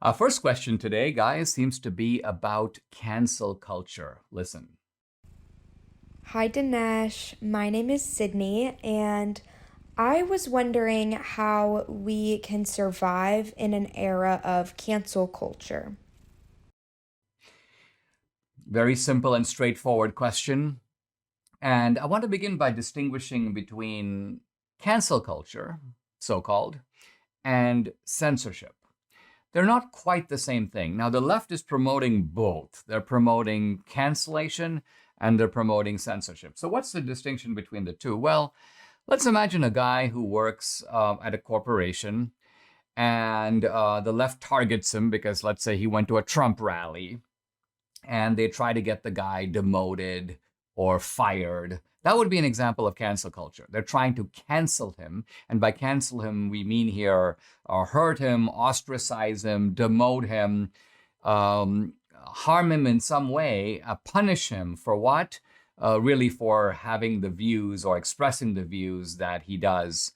Our first question today, guys, seems to be about cancel culture. Listen. Hi, Dinesh. My name is Sydney, and I was wondering how we can survive in an era of cancel culture. Very simple and straightforward question. And I want to begin by distinguishing between cancel culture, so called, and censorship. They're not quite the same thing. Now, the left is promoting both. They're promoting cancellation and they're promoting censorship. So, what's the distinction between the two? Well, let's imagine a guy who works at a corporation and the left targets him because, let's say, he went to a Trump rally and they try to get the guy demoted or fired. That would be an example of cancel culture. They're trying to cancel him. And by cancel him, we mean here hurt him, ostracize him, demote him, harm him in some way, punish him for what? Really for having the views or expressing the views that he does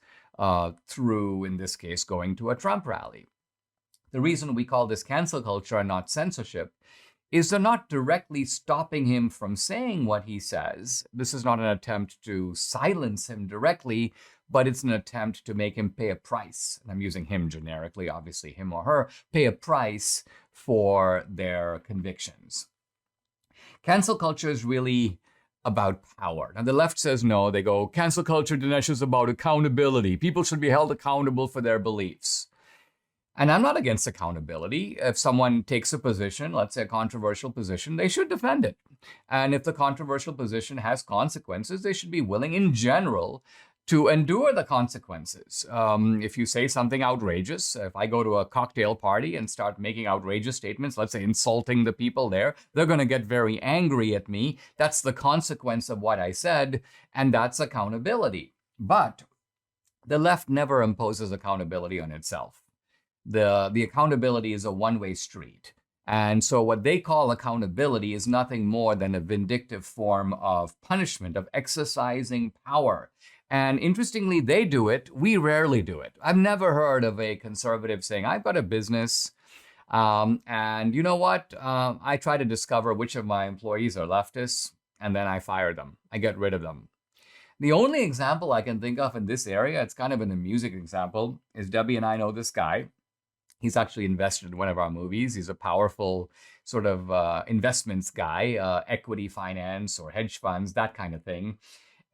through, in this case, going to a Trump rally. The reason we call this cancel culture and not censorship is they're not directly stopping him from saying what he says. This is not an attempt to silence him directly, but it's an attempt to make him pay a price. And I'm using him generically, obviously him or her, pay a price for their convictions. Cancel culture is really about power. Now, the left says no. They go, cancel culture, Dinesh, is about accountability. People should be held accountable for their beliefs. And I'm not against accountability. If someone takes a position, let's say a controversial position, they should defend it. And if the controversial position has consequences, they should be willing in general to endure the consequences. If you say something outrageous, if I go to a cocktail party and start making outrageous statements, let's say insulting the people there, they're going to get very angry at me. That's the consequence of what I said, and that's accountability. But the left never imposes accountability on itself. The accountability is a one-way street. And so what they call accountability is nothing more than a vindictive form of punishment, of exercising power. And interestingly, they do it. We rarely do it. I've never heard of a conservative saying, I've got a business, and you know what? I try to discover which of my employees are leftists, and then I fire them. I get rid of them. The only example I can think of in this area, it's kind of an amusing example, is Debbie and I know this guy. He's actually invested in one of our movies. He's a powerful sort of investments guy, equity finance or hedge funds, that kind of thing.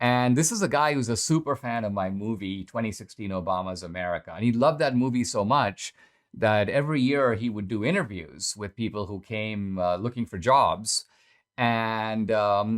And this is a guy who's a super fan of my movie, 2016 Obama's America. And he loved that movie so much that every year he would do interviews with people who came looking for jobs. And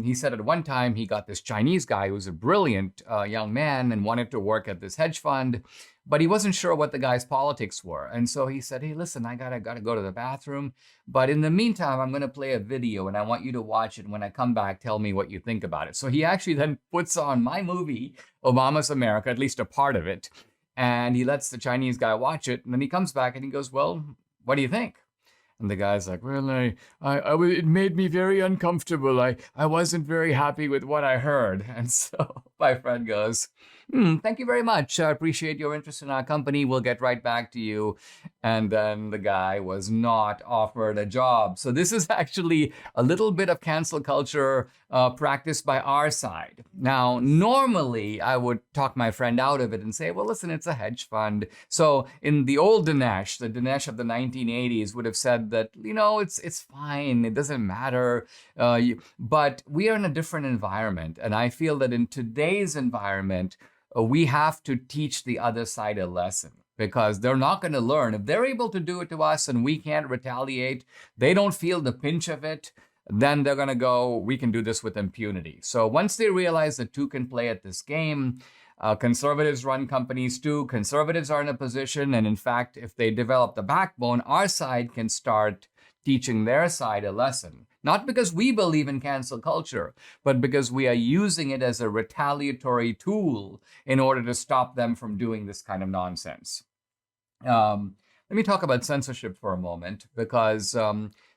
he said at one time he got this Chinese guy who was a brilliant young man and wanted to work at this hedge fund, but he wasn't sure what the guy's politics were. And so he said, hey, listen, I gotta go to the bathroom. But in the meantime, I'm gonna play a video and I want you to watch it. And when I come back, tell me what you think about it. So he actually then puts on my movie, Obama's America, at least a part of it. And he lets the Chinese guy watch it. And then he comes back and he goes, well, what do you think? And the guy's like, well, it made me very uncomfortable. I wasn't very happy with what I heard. And so my friend goes, thank you very much. I appreciate your interest in our company. We'll get right back to you. And then the guy was not offered a job. So this is actually a little bit of cancel culture practiced by our side. Now, normally I would talk my friend out of it and say, well, listen, it's a hedge fund. So in the old Dinesh, the Dinesh of the 1980s would have said that, it's fine. It doesn't matter. But we are in a different environment. And I feel that in today's environment, we have to teach the other side a lesson because they're not going to learn. If they're able to do it to us and we can't retaliate, they don't feel the pinch of it, then they're going to go, we can do this with impunity. So once they realize that two can play at this game, conservatives run companies too. Conservatives are in a position. And in fact, if they develop the backbone, our side can start teaching their side a lesson. Not because we believe in cancel culture, but because we are using it as a retaliatory tool in order to stop them from doing this kind of nonsense. Let me talk about censorship for a moment, because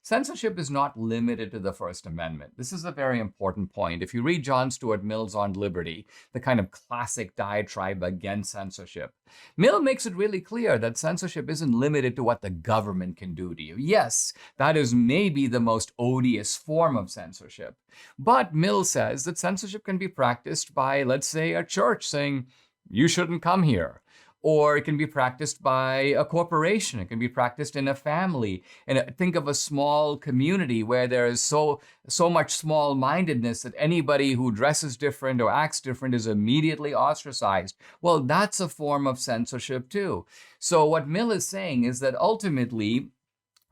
censorship is not limited to the First Amendment. This is a very important point. If you read John Stuart Mill's On Liberty, the kind of classic diatribe against censorship, Mill makes it really clear that censorship isn't limited to what the government can do to you. Yes, that is maybe the most odious form of censorship. But Mill says that censorship can be practiced by, let's say, a church saying, you shouldn't come here. Or it can be practiced by a corporation. It can be practiced in a family. And think of a small community where there is so much small-mindedness that anybody who dresses different or acts different is immediately ostracized. Well, that's a form of censorship too. So what Mill is saying is that ultimately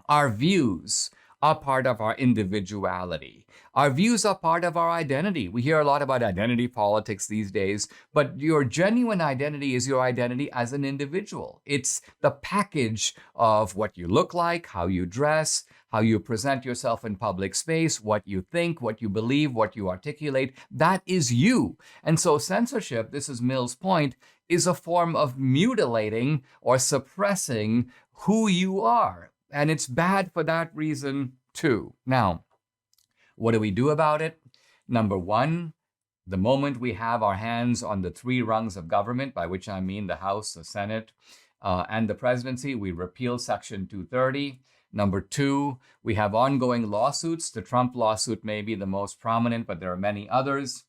our views are part of our individuality. Our views are part of our identity. We hear a lot about identity politics these days, but your genuine identity is your identity as an individual. It's the package of what you look like, how you dress, how you present yourself in public space, what you think, what you believe, what you articulate. That is you. And so censorship, this is Mill's point, is a form of mutilating or suppressing who you are. And it's bad for that reason too. Now, what do we do about it? Number one, the moment we have our hands on the three rungs of government, by which I mean the House, the Senate, and the presidency, we repeal Section 230. Number two, we have ongoing lawsuits. The Trump lawsuit may be the most prominent, but there are many others.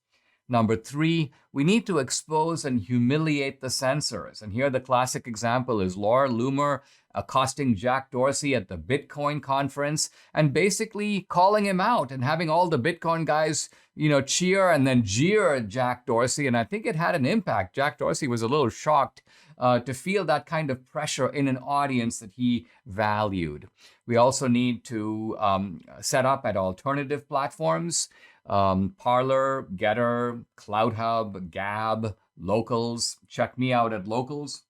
Number three, we need to expose and humiliate the censors. And here the classic example is Laura Loomer accosting Jack Dorsey at the Bitcoin conference and basically calling him out and having all the Bitcoin guys, cheer and then jeer at Jack Dorsey. And I think it had an impact. Jack Dorsey was a little shocked to feel that kind of pressure in an audience that he valued. We also need to set up at alternative platforms. Parler, Getter, CloutHub, Gab, Locals. Check me out at Locals.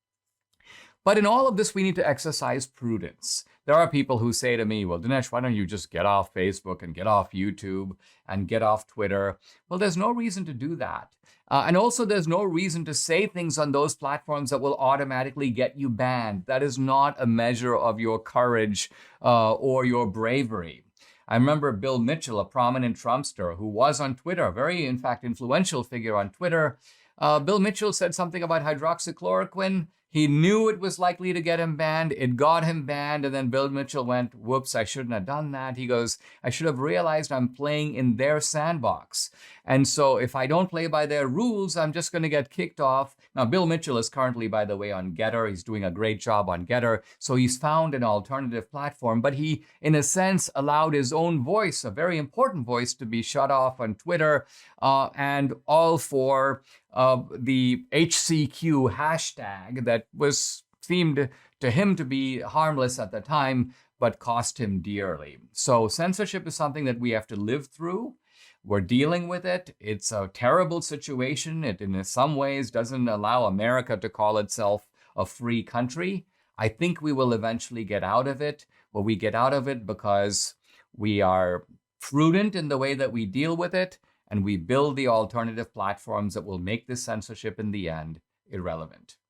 But in all of this, we need to exercise prudence. There are people who say to me, well, Dinesh, why don't you just get off Facebook and get off YouTube and get off Twitter? Well, there's no reason to do that. And also, there's no reason to say things on those platforms that will automatically get you banned. That is not a measure of your courage or your bravery. I remember Bill Mitchell, a prominent Trumpster who was on Twitter, a very, in fact, influential figure on Twitter. Bill Mitchell said something about hydroxychloroquine. He knew it was likely to get him banned. It got him banned. And then Bill Mitchell went, whoops, I shouldn't have done that. He goes, I should have realized I'm playing in their sandbox. And so if I don't play by their rules, I'm just going to get kicked off. Now, Bill Mitchell is currently, by the way, on Getter. He's doing a great job on Getter. So he's found an alternative platform. But he, in a sense, allowed his own voice, a very important voice, to be shut off on Twitter. And all for the HCQ hashtag that seemed to him to be harmless at the time, but cost him dearly. So censorship is something that we have to live through. We're dealing with it. It's a terrible situation. It, in some ways, doesn't allow America to call itself a free country. I think we will eventually get out of it, but we get out of it because we are prudent in the way that we deal with it, and we build the alternative platforms that will make this censorship in the end irrelevant.